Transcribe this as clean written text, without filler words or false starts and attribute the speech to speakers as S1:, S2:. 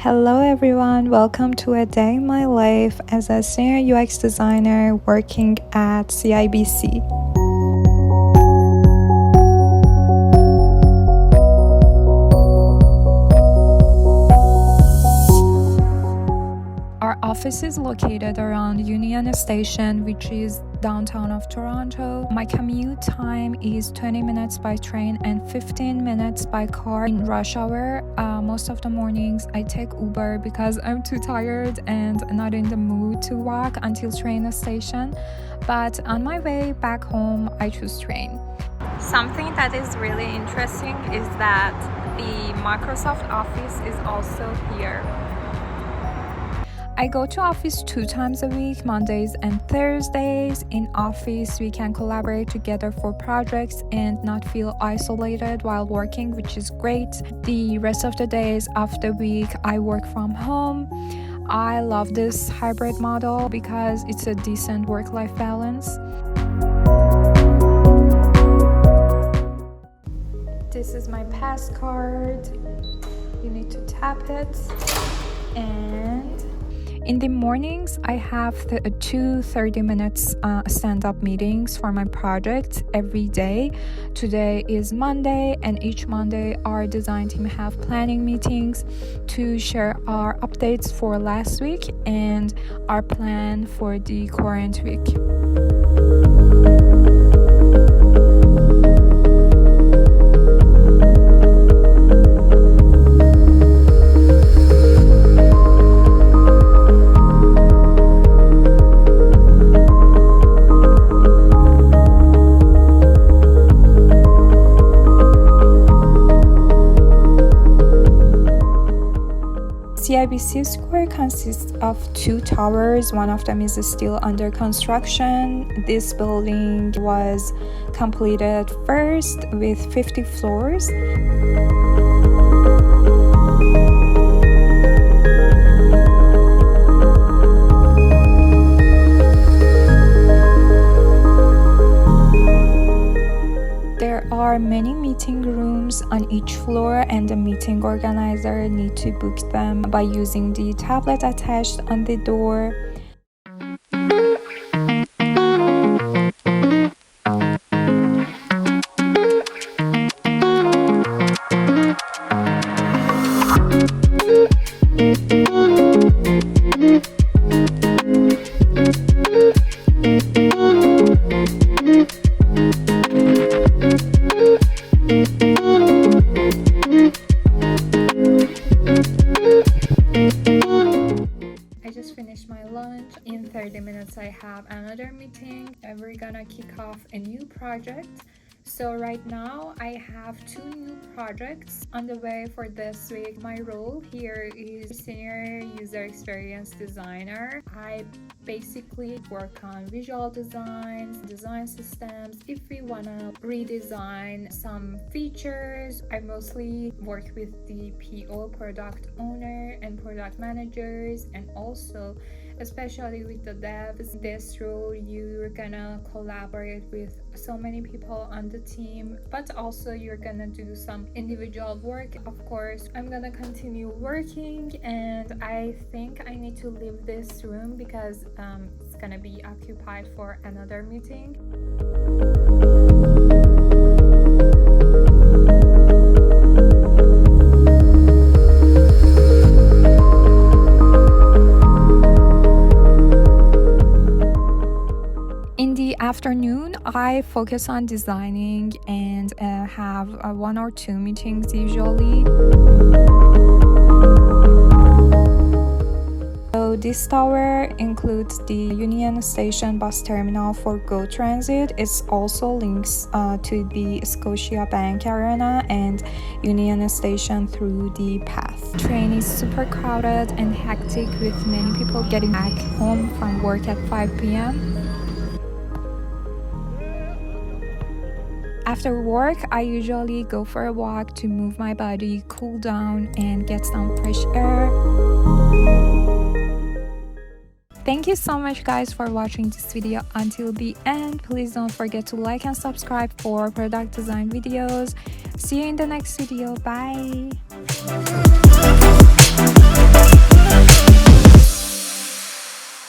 S1: Hello everyone, welcome to a day in my life as a senior UX designer working at CIBC. Our office is located around Union Station, which is downtown of Toronto. My commute time is 20 minutes by train and 15 minutes by car in rush hour. Most of the mornings I take Uber because I'm too tired and not in the mood to walk until train station. But on my way back home, I choose train. Something that is really interesting is that the Microsoft Office is also here. I go to office 2 times a week, Mondays and Thursdays. In office, we can collaborate together for projects and not feel isolated while working, which is great. The rest of the days of the week, I work from home. I love this hybrid model because it's a decent work-life balance. This is my pass card. You need to tap it. And in the mornings, I have 2 30-minute stand-up meetings for my project every day. Today is Monday, and each Monday our design team have planning meetings to share our updates for last week and our plan for the current week. CIBC Square consists of 2 towers. One of them is still under construction. This building was completed first with 50 floors. There are many meeting rooms on each floor, and the meeting organizer need to book them by using the tablet attached on the door. I just finished my lunch. In 30 minutes I have another meeting and we're gonna kick off a new project. So right now I have 2 new projects on the way for this week. My role here is senior user experience designer. I basically work on visual designs, design systems. If we wanna redesign some features, I mostly work with the PO, product owner, and product managers, and also especially with the devs. This role you're gonna collaborate with so many people on the team, but also you're gonna do some individual work. Of course, I'm gonna continue working, and I think I need to leave this room because it's gonna be occupied for another meeting. In the afternoon, I focus on designing and have 1 or 2 meetings usually. So this tower includes the Union Station bus terminal for GO Transit. It also links to the Scotiabank Arena and Union Station through the path. The train is super crowded and hectic with many people getting back home from work at 5 p.m. After work, I usually go for a walk to move my body, cool down, and get some fresh air. Thank you so much guys for watching this video until the end. Please don't forget to like and subscribe for product design videos. See you in the next video. Bye.